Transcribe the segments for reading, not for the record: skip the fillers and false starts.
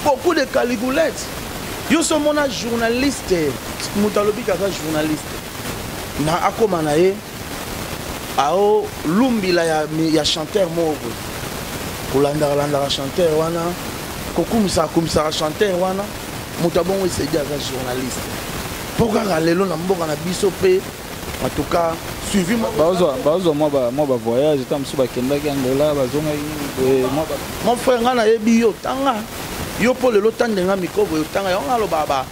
beaucoup de caligoulettes. Yo so mona journaliste, mutalobi kaka journaliste. Na akoma na ye ao lumbila ya chanteur moko. Kolanda chanteur wana, kokumisa chanteur wana, mutabongo esedi aka journaliste. Pourquoi lelo na mboka na biso pe en tout cas suivi moi voyage tam su ba kenda ki Angola bazonga mon frère ngana yebi yo tanga yo po lelo tandenga mikobo yo tanga yo ngalo baba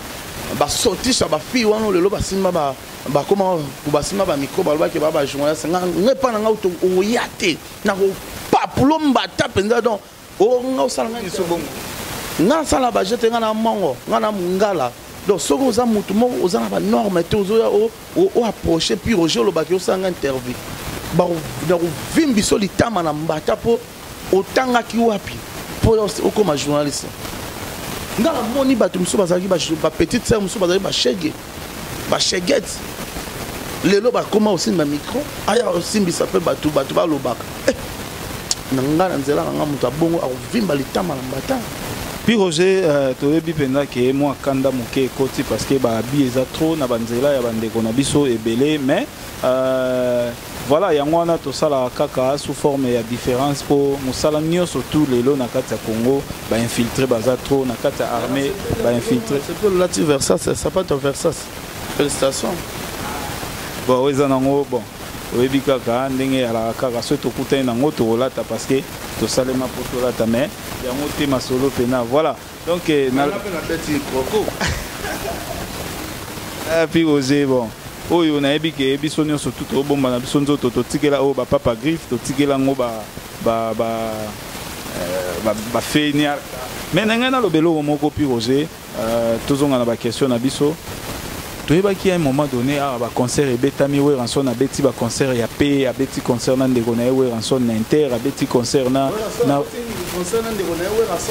ba sortir ba fille wana lelo basimba ba comment basimba ba mikobo ba ke baba journaliste ngepa na ngauto oyate na ko papulomba tapenza donc o ngosala ngani sobongo na sala ba jete ngana mongo ngana mungala. Donc, ce que vous avez dit, vous avez normes, vous approché, puis Roger le Bakio s'en interview. Vous avez vu que les temps pour autant qui wapi pour comme journaliste. Dans la moni batu musu bazaki ba petite sœur musu bazaki ba shege. Ba shegette. Les loba comment aussi na micro. Aya aussi bi s'appelle batu ba lobaka. Nanga nzela nga mutu abongo avimba les temps mbata. Puis Roger, tu as dit que moi kanda moke koti parce que ba bi eza trop na banzela ya bandeko na biso ebele mais voilà yango wana to sala kaka sous forme ya différence pour musala nyonso tout lelo na kati ya Congo ba infiltrer baza trop na kati ya armée ba infiltrer c'est pour là tu Versas ça pas ton Versas félicitations bon eza nango bon oyebi kaka ndenge ala kaka so to kutana nango to lata parce que to salema pour to lata mais yango te masolo pena voilà donc na la beti croco puis Roger bon oyo na yebi ke biso nyonso tout obomba na biso nzoto to tikela o ba papa griffe to tikela ngo ba fenya mais nanga na lobelo moko puis Roger tozonga na ba question na biso. Tu vois qu'il y a un moment donné, à concert et Betami ouais rançon à Betty ba concert y a P à Betty concernant des gonaï ouais rançon inter à Betty concernant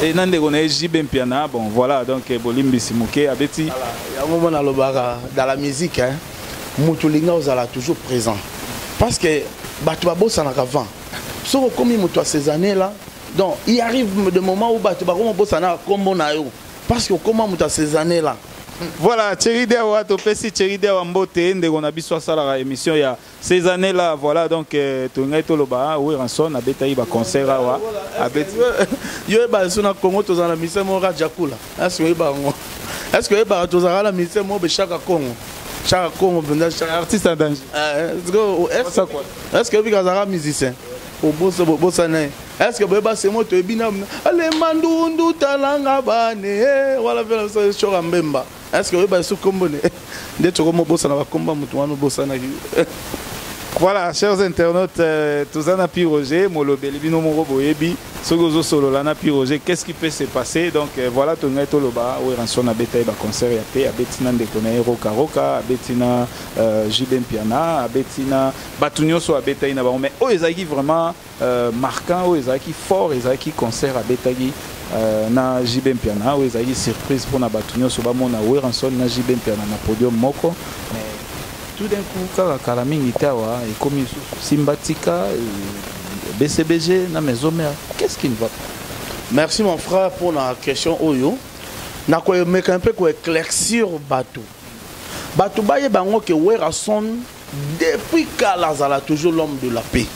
et nan des gonaï JB piana bon voilà donc Bolimbi Simuke à Betty. Il y a un moment dans la musique hein, Mutulinga osala toujours présent parce que batu babosa na avant. Sauf comme il mutu à ces années là, donc il arrive des moments où batu bakomo bosa na kombo na yo parce que comment mutu à ces années là. Voilà, Thierry Dewa, Topesi Thierry Dewa Mbote, on a besoin de la émission il y a ces années-là, voilà donc tu as été là-bas, oui, rançon, à Betaï, à concert, à Betaï. Yo eba sur na Congo, tu as la mission Mora Jakula. Est-ce que eba est-ce que eba tu as la mission Mora chaque Congo, chaque artiste en danger. Est-ce que vous avez musicien? Au bossa né. Est-ce que beba c'est moi tu bina ale mandundu talanga bane wala vela so chora mbemba. Est-ce que beba sou kombone de to comme bossa na ba komba mutu wana bossa na. Voilà, chers internautes, tous en a pi Roger, molobeli bino mo boyebi, sogozo solo la na pi Roger, qu'est-ce qui peut se passer? Donc voilà to ngaito loba, oui rançon na betaille ba concert ya pe, abetina ndekona roka roka, abetina JB piana, abetina batunyo so abetaille na ba mais oh ezaki vraiment marquant, oh ezaki fort, ezaki concert abetagi na JB piana, oh ezaki surprise pour na batunyo so ba mona oui rançon na JB piana na podium moko. Tout d'un coup, quand la mingi tawa et comme Simbatika, BCBG, na maison mère, qu'est-ce qui ne va pas? Merci mon frère pour la question Oyo. Na ko meka un peu ko éclaircir bateau. Bateau baye bango que Werason depuis Kalazala toujours l'homme de la paix.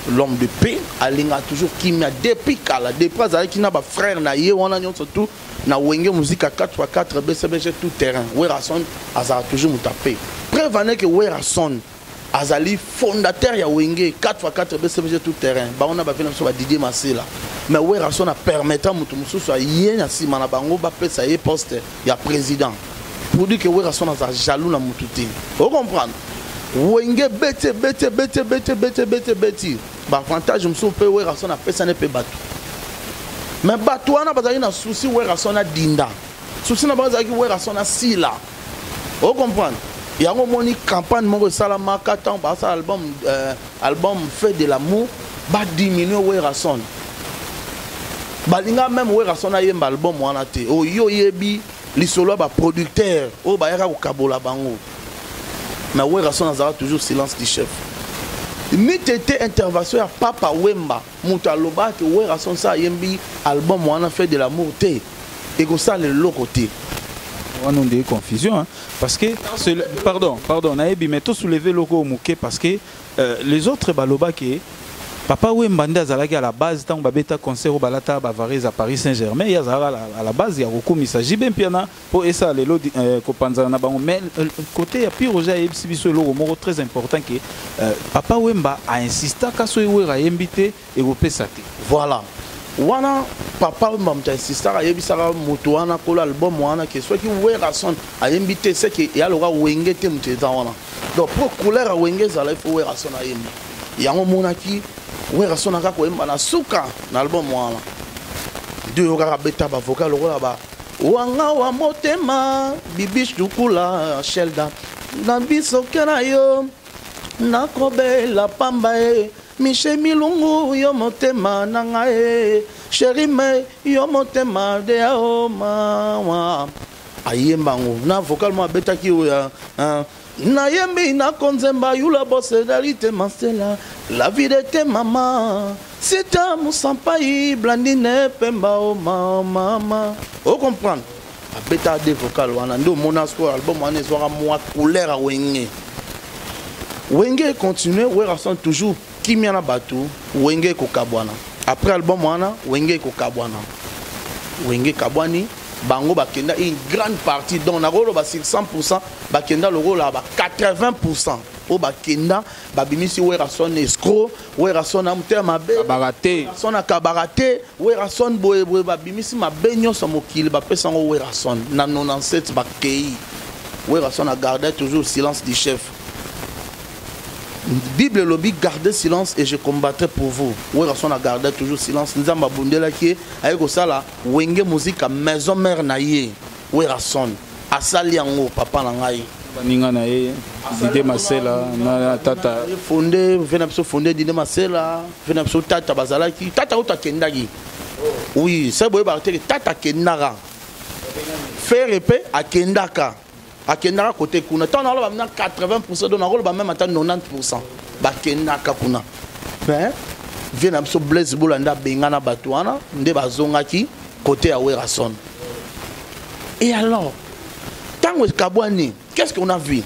L'homme de paix, alinga toujours kimia depuis Kala, depuis Azala qui n'a pas frère na ye wana nyon surtout na wenge musique à 4x4 BCBG tout terrain. Werason Azala toujours mutapé. Preuve que Werason Azali fondateur ya wenge 4x4 BCBG tout terrain. Ba on a ba fait na Didier Massela. Mais Werason a permettre mutu mususu yé na sima na bango ba pesa ye poste ya président. Pour dire que Werason a jaloux na mutu te. Vous comprenez? Wenge bete. Bah avantage mususu pe Werason a pesa ne pe batu. Mais batu wana bazali na souci Werason a dinda. Souci na bazali Werason a sila. Vous comprenez? Il y a une campagne de Salamaka, album fait de l'amour, va diminuer Werason. Balinga même Werason a un album wanate. Oh yo yebi lisolo ba producteur. Oh ba yaka ko kabola bango. Mais Werason a toujours silence du chef. ni tete intervention ya Papa Wemba muta loba ke wera son sa yembi album wana fait de l'amour te et que ça le côté on a des confusions hein? Parce que pardon naebi mais tout soulever logo muke parce que les autres baloba ke Papa Wemba ndazalaki à la base tant babeta concert au balata bavarise à Paris Saint-Germain il y a à la base il y a beaucoup mais ça jibe piana pour essa lelo ko panza na bango mais côté ya Piroja et biso logo moko très important que Papa Wemba a insisté ka so wera yembité et kopesa te voilà wana Papa Wemba mta insisté ka yebisaka moto wana ko album wana que soit qui wera son a yembité c'est que ya loka wengete mteza wana donc pour couleur a wengeza la il faut wera son a yembi yango monaki wera son aka ko yemba na suka na album wana deux oka beta ba vocal lokola ba wanga wa motema bibish dukula shelda na biso kena yo na kobela pamba e Michel Milungu yo motema na ngai chéri me yo motema de o mama ayembango na vocal mo beta ki ya na yembi na konzemba yula bossedalité masela la vie de tes maman c'est un musampai blandine pemba o mama o comprendre a beta de vocal wana ndo monasco album wana ezwaka moi couleur a wenge continue wera son toujours kimia na batu wenge ko kabwana après album wana wenge ko kabwana wenge kabwani bango bakenda une grande partie donc na rolo ba 100% bakenda le rôle ba 80% o bakenda babimisi wera son escroc wera son amter mabe baraté son akabaraté wera son boye babimisi mabenyo so mokili ba pesa ngo wera son na 97 bakei wera son a gardé toujours silence du chef. Bible lobby gardez silence et je combattrai pour vous. Oui, on a gardé toujours silence. Nous avons bundela qui avec ça là, wenge musique à maison mère naïe. Oui, rason. Asali yango papa nangai. Baninga naïe. Dide masela na tata. Fondé, venez fondé dide masela, venez tata bazalaki, tata uta kendagi. Oui, c'est boye barté tata kendara. Faire épée à kendaka. Akendaka côté kuna tant on a 80% de rôle même attend 90% bakendaka kuna ben vient abso blaze bolanda bengana batwana nde bazongaki côté ya werason et alors tango kabwani qu'est-ce qu'on a vu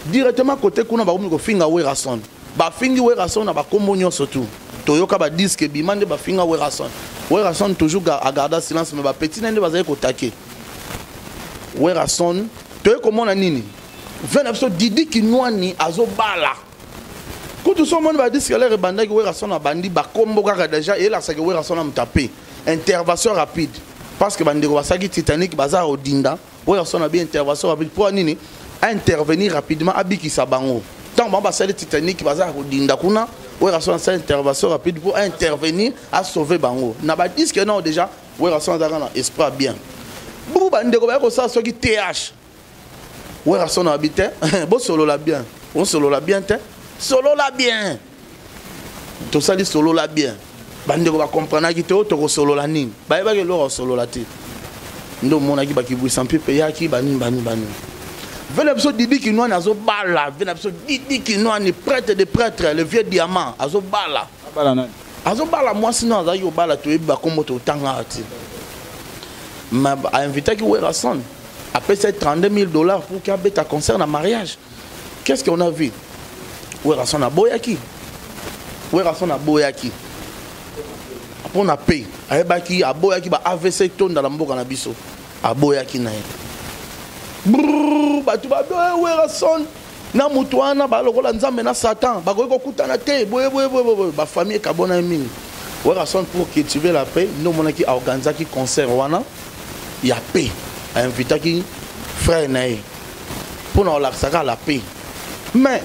directement côté kuna ba ko finga werason ba fingi werason na ba komonyo surtout toyoka ba disque bimande ba finga werason toujours à garder silence mais ba petit nende bazali ko taquer werason tu es comment on a nini 20 Didi Kinwani azo bala quand tout le monde va dire que les rebandés qui sont à bandi ba combo déjà et là ça que wera sont à me taper intervention rapide parce que bandi ko saki Titanic bazar odinda wera sont à bien intervention rapide pour nini intervenir rapidement abiki sabango tant ba sali Titanic bazar odinda kuna wera sont à intervention rapide pour intervenir à sauver bango na ba disque non déjà wera sont à espoir bien bu bandi ko ba ko ça so ki TH ouais, son habitant, bon solo la bien, on solo la bien, solo la bien. Tout ça dit solo la bien. Bande va comprendre que tu es solo la nine. Bah il va solo la tête. Nous mon aki baki bui sans pipe ya ki bani. Venez episode Didi qui nous a zo bala, venez episode Didi qui nous a ni prêtre de prêtre, le vieux diamant, azo bala. Azo bala moi sinon azo yo bala tu ba comme to tanga ati. Mais a invité qui ouais rason. Après c'est $32 000 pour qu'il y ait un concert un mariage. Qu'est-ce qu'on a vu? Où est-ce qu'on a boyaki? Où est-ce qu'on a boyaki? Après on a payé. Ayebaki a boyaki ba AVC tonne dans la mboka na biso. A boyaki na ye. Brrr, ba tu ba où est-ce qu'on na mutuana ba lokola nzambe na Satan. Ba ko kutana te boye ba famille kabona mingi. Où est-ce qu'on pour cultiver la paix? Nous monaki a organisé qui concert wana. Il y a paix. A invité qui frère naï pour nous la paix mais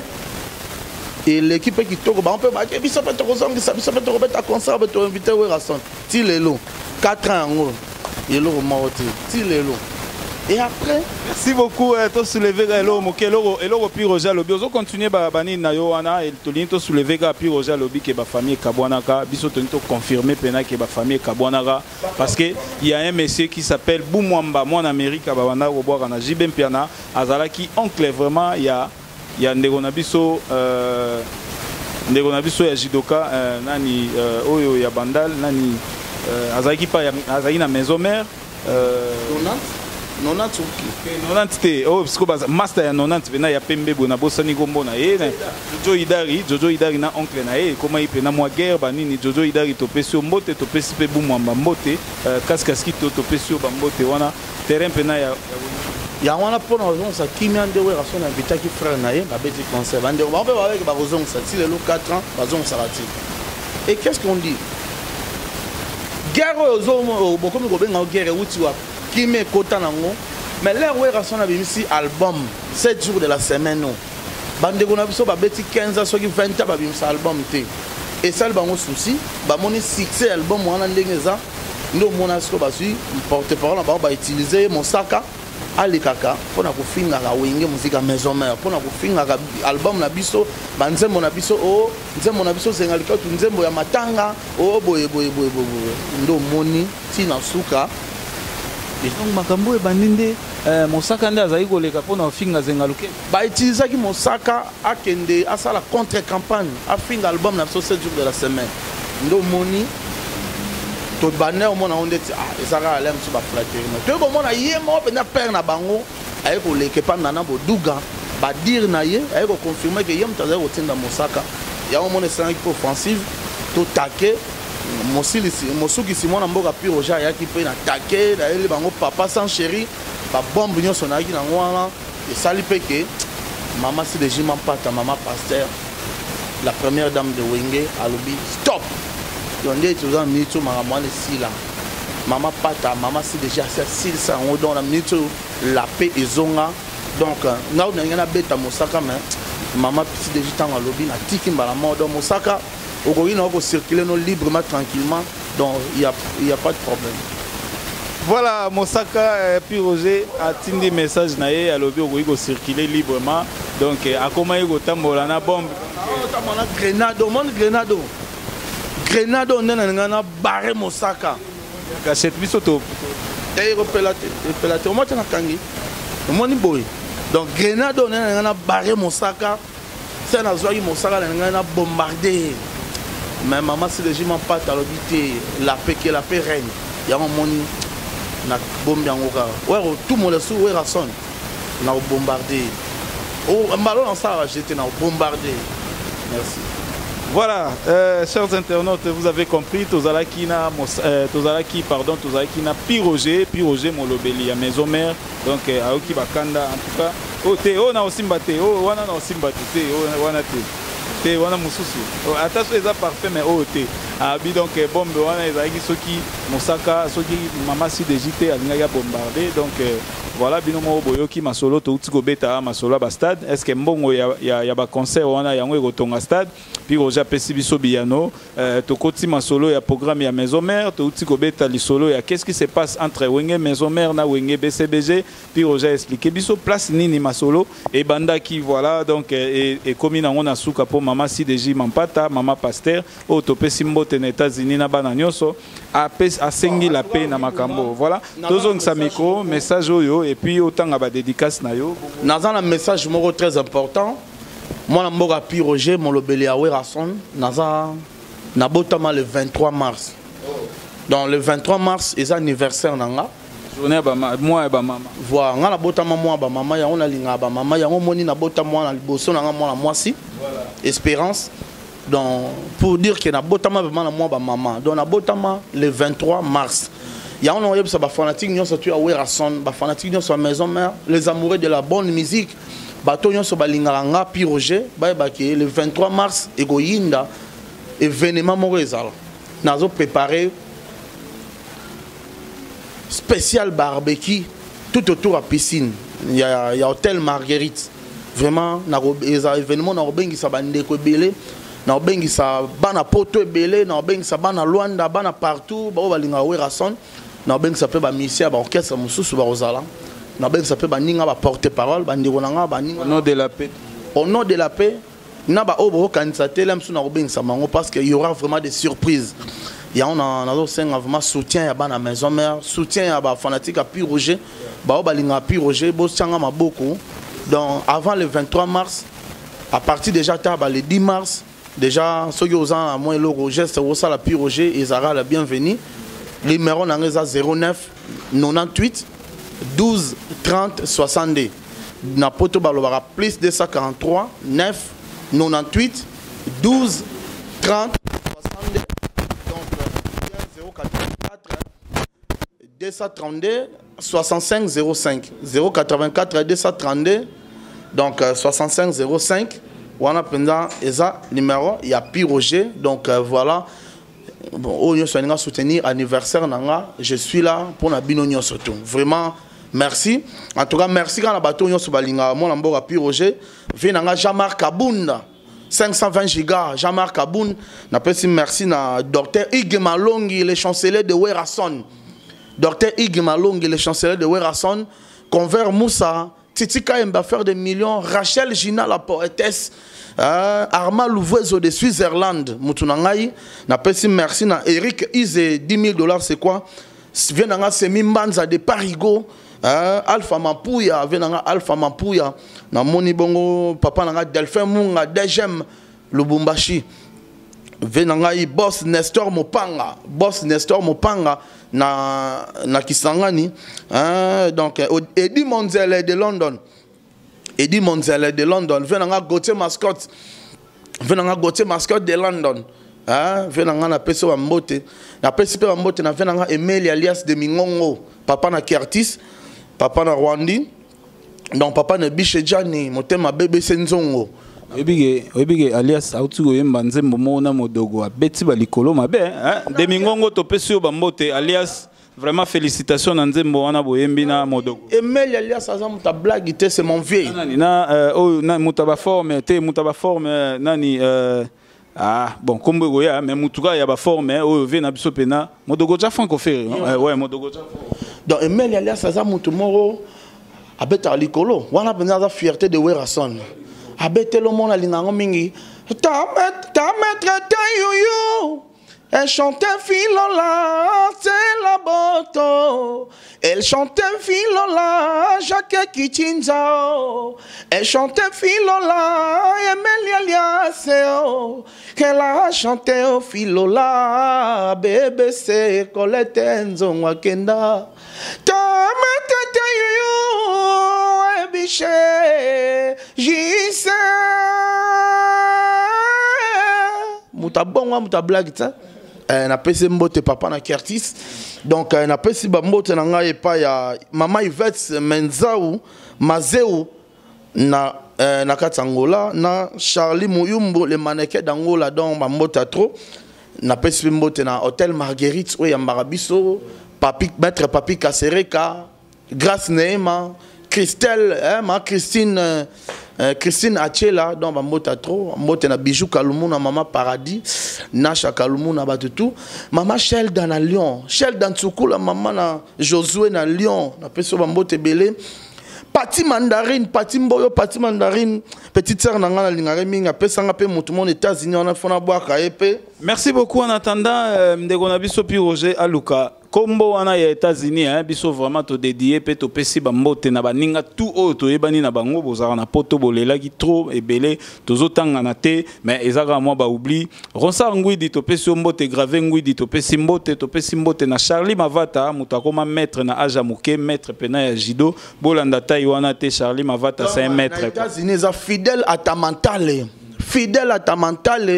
et l'équipe qui tourne on peut marquer ça peut te conserver te inviter au rason ti lelo 4 ans il est mort ti lelo et après merci beaucoup to soulever elo mokelo elo pi Roger Lobi ozo continuer ba bani na yo wana et to lin to soulever ga pi Roger Lobi ke ba famille kabwanaka biso to confirmer pena ke ba famille kabwanaka parce que il y a un monsieur qui s'appelle Boumwamba moi en Amérique ba wana ko boire na Jibem Piana azala qui oncle vraiment il y a ndeko na biso ndeko na biso ya judoka nani oyo ya bandal nani azaki pa azaki na maison mère 90 te oh parce que master ya 90 vena ya pembe bona bosani kombo na ye Jojo Idari na oncle na ye koma ipe na mwa guerre banini Jojo Idari topesi mbote topesi pe bumwamba mbote kaskaski topesi bambote wana terrain pena ya wana pona ozongisa kimia nde oyo raso na invitaki frère na ye babeti concert bandeko bango mpe babeke bakozongisa ti lelo 4 ans bazongisaka ti et qu'est-ce qu'on dit guerre oyo bokomi kobengao guerre euti wapi kimia ekota nango mais lere oyo raso na bimisi album 7 jours de la semaine o bandeko na biso babeti 15 ans soki 20 ans babimisa album te esali bango souci bamoni succès album wana ndenge eza nde omona siko bazwi porte parole na bango bautilize mosaka alekaka mpona kofingaka wenge muzika maison mère mpona kofingaka album na biso banzembo na biso o nzembo na biso zenga likatu nzembo ya matanga o boye nde omoni ntina suka donc makambo ebandi nde mosaka nde azali koleka mpona kofinga zenga luke bautilisaki mosaka akende asala contre campagne afinga album na biso 7 jours de la semaine nde omoni tobane omona ngo ndeti ezaka ale mosusu baflateri me toyei komona ye moko mpenza pere na bango aye koleka epa nana boduga badire na ye aye koconfirme ke ye moto azali kotinda mosaka yango mona esalaki mpe offensive totake mosukisi mwana mboka piroja ayaki mpe na take nayeli bango papa sans chéri babombe nyonso nayaki nango wana esali mpe ke mama sidejima mpata mama paster la première dame de wenge alobi stop yonde toza minute makambo wana esila mama pata mama si déjà asilisa yango donc na minute la paix ezonga donc nga ndenge nabeta mosaka mais mama si déjà ntango alobi natiki mbala moko donc mosaka okoki na okocircule no librement tranquillement donc il y a pas de problème. Voilà, Mosaka puis Roger a tindi message na ye alobi okoki kocircule librement donc akomaki kotambola na bombe otambola grenado mon grenado grenado nde na nga na barre mosaka gachette biso to epela te omoti nakangi omoni boye donc grenado nde na nga na barre mosaka se nazwaki mosaka na nga na bombarde mais mama sidejima mpata alobi te la paix règne yango omoni na bombe yango kaka wero tout monde sous wera son na bombarder oh mbalo na ça j'étais na bombarder merci. Voilà, chers internautes, vous avez compris, Tozalaki na Piroger Molobeli à maison mère, donc Aoki Bakanda en tout cas. Oh te, oh na osimbate, oh wana na osimbate, oh wana te, wana mususu. Attention les parfait mais oh te. Abi donc bombe wana ezaki soki Mosaka, soki mama si de JT alinga bombardé donc voilà binomo boyoki masolo to utiko beta masolo ba stade est-ce que mbongo ya ba concert wana yango ekotonga stade puis Roger pesi biso biano to koti masolo ya programme ya maison mère to utiko beta lisolo ya qu'est-ce qui se passe entre Wenge maison mère na Wenge BCBG puis Roger expliquer biso place nini masolo et banda qui voilà donc et comme na ngona suka po mama si deji mampata mama pasteur o to pesi mbote na États-Unis na bana nyoso a sengi la paix na makambo voilà tozong sa micro message oyo et puis autant à dédicace na yo naza un message moko très important moi na mboka Piroger Molobeli à Werason naza na botama le 23 mars donc le 23 mars est anniversaire nanga journée ba moi ba mama voilà nga na botama moi ba mama ya ona linga ba mama ya moni na botama moi na liboso nanga moi na mwasi voilà espérance donc pour dire que na botama vraiment na moi ba mama donc na botama le 23 mars il y a un ça ba fanatique nous ça tu à Werason ba fanatique nous sur maison mère les amoureux de la bonne musique bato nous sur ba linganga Piroger ba ke le 23 mars egoyinda événement mo ezala nazo préparer spécial barbecue tout autour à piscine il y a hôtel Marguerite vraiment na événement na obengi sa bande ko belé na obengi sa bana poto belé na obengi sa bana Luanda bana partout ba balinga Werason na obengi sa pe ba misia ba orchestre mususu ba ozala na obengi sa pe ba ninga ba porte parole ba ndiko nanga ba ninga au nom de la paix au nom de la paix na ba obo kanisa tele msu na obengi sa mango parce que il y aura vraiment des surprises. Il y a un vraiment soutien à la maison mère, soutien à la fanatique à Piroger, à Piroger, donc avant le 23 mars, à partir déjà le 10 mars, déjà ceux qui ont à moins le Roger c'est ça la Pi Roger et Zara la bienvenue. Le numéro n'a 09 98 12 30 62. Na poto balobara plus 243 9 98 12 30 62. Donc 084 232 65 05 084 232 donc 65 05. On a pendant eza numéro il y a Pi Roger donc voilà. Bon, oh, je suis soutenir anniversaire nanga, je suis là pour na bino nyonso tout. Vraiment merci. En tout cas merci quand la bateau nyonso balinga mon lambo Pi Roger, venanga Jean-Marc Kabunda 520 gigas Jean-Marc Kabunda, na pesi merci na docteur Ig Malongi le chancelier de Werason. Docteur Ig Malongi le chancelier de Werason, Convert Moussa, Titi Kayemba faire des millions, Rachel Gina la poétesse. Arma Louvoiseau de Suisse-Irlande, Moutunangaï, n'a pas si merci na Eric Ize $10,000 c'est quoi? Venanga Semi Mbanza de Parigo, Alpha Mampouya, venanga Alpha Mampouya, na Moni Bongo, papa nanga Delphin Munga, Dejem Lubumbashi, venanga Boss Nestor Mopanga, na Kisangani, donc Eddie Monzele de London. Eddie Monzele de London, venanga Gauthier Mascotte de London, venanga na peso wa mbote, na pesi pe wa mbote na venanga Emeli alias de Mingongo, papa na Kertis, papa na Rwandi, donc papa na Bichejani, motema bébé Senzongo. Obige alias autugo yemba nzembo mona modogo beti balikolo mabe de Mingongo to pesi ba mbote alias. Vraiment félicitations Nzembo wana boyembi na modogo. Emeli alias azam ta blague c'est mon vieil. Na mutaba forme te mutaba forme nani bon kombo goya mais mutuka ya ba forme o ve na biso pena modogo ja franco fer ouais modogo ja. Donc Emeli alias azam mutumoro abeta likolo wana pena za fierté de Werason. Abete lo mona linango mingi ta maître ta yo. Elle chantait Filola, c'est la boto. Elle chantait Filola, Jacques Kichinzao. Elle chantait Filola, Emeli Aliaseo. Elle a chanté Filola, bébé c'est Colette Enzo Wakenda. Tamatete yo, biché, j'y Moutabonga, moutablag, ça. Na pesi mbote papa na Kertis donc na pesi ba mbote na ngai pa ya mama Yvette Menzau Mazeu na Katangola na Charlie Mouyumbo le mannequin d'Angola donc ba mbote trop na pesi mbote na hôtel Marguerite o ya Mbarabiso papi maître papi Kasereka Grâce Neema Christelle ma Christine Achela donc mota trop mbote na Bijou Kalumu na mama Paradis Nasha Kalumu na batutu mama Sheldon na Lyon Sheldon Tsukula mama na Josué na Lyon na peso mbote belé Pati Mandarine Pati Mboyo Pati Mandarine petite sœur na ngana lingare minga pesa nga pe mutu mon États-Unis on a fona boaka epé. Merci beaucoup en attendant ndeko na biso Pi Roger Aluka Kombo wana ya États-Unis biso vraiment to dédié pe to pesi ba mbote na baninga tout auto ebani na bango bozara na poto bolela ki trop ebele tozotanga na te mais ezaka moi ba oubli Ronsa Ngwidi to pesi mbote gravé Ngwidi to pesi mbote na Charlie Mavata mutakoma maître na aja muke maître pena ya judo bolanda tai wana te Charlie Mavata c'est un maître. États-Unis fidèle à ta mentale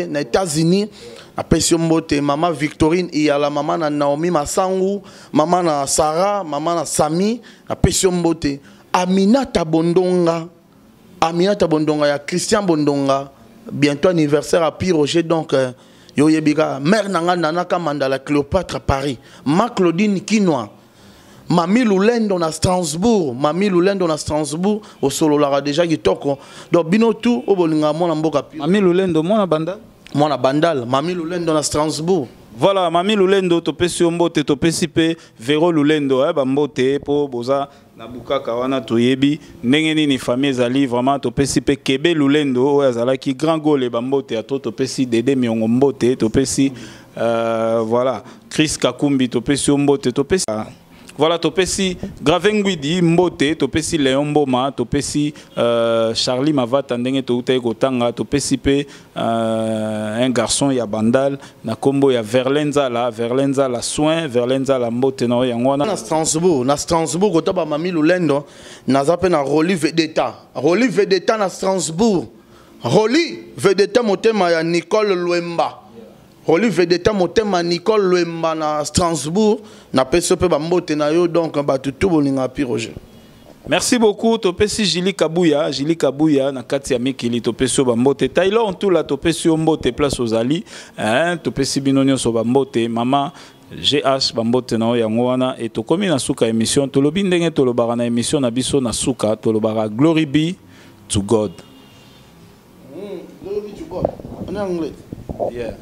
na États-Unis. Apesio mbote mama Victorine et la maman na Naomi Masangu, maman na Sarah, maman na Sami, apesio mbote Aminata Bondonga ya Christian Bondonga, bientôt anniversaire à Pi Roger donc yo yebika mère nanga nanaka mandala Cléopâtre à Paris, ma Claudine Kinoa. Mami Lulendo na Strasbourg, au solo la déjà kitoko. Donc bino tout au bolinga mona mboka Pi. Mami Lulendo mona banda Mona Bandal, Mami Lulendo na Strasbourg. Voilà, Mami Lulendo, topesi mbote, topesi pe Véro Lulendo, mbote po boza na bukaka wana toyebi ndenge ni famille ezali vraiment topesi pe Kebe Lulendo oyo azalaki grand gole bambote ato topesi Dede Miongo mbote topesi voilà Chris Kakumbi topesi mbote topesi Voilà, topesi Gravenguidi Mbote, topesi Léon Boma, topesi Charlie Mavata ndenge toutaye kotanga, topesi pe un garçon ya bandal na kombo ya Verlenza la soin, Verlenza la Mbote na yangwana na Strasbourg kotaba mami Lulendo naza pe na Roli Vedeta na Strasbourg. Roli Vedeta motema ya Nicole Luemba. Roli Vedeta motema Nicole Luemba na Strasbourg na peso pe bambote na yo donc ba tutu bolinga pi Roger. Merci beaucoup topesi Jili Kabuya na kati ya mikili topesi bambote Taylor tout la topesi mbote place aux ali hein topesi binonyo so bambote mama GH bambote na yango wana et tokomi na suka émission tolobi ndenge tolobara na émission na biso na suka tolobara glory be to God. Glory be to God. En anglais. Yeah.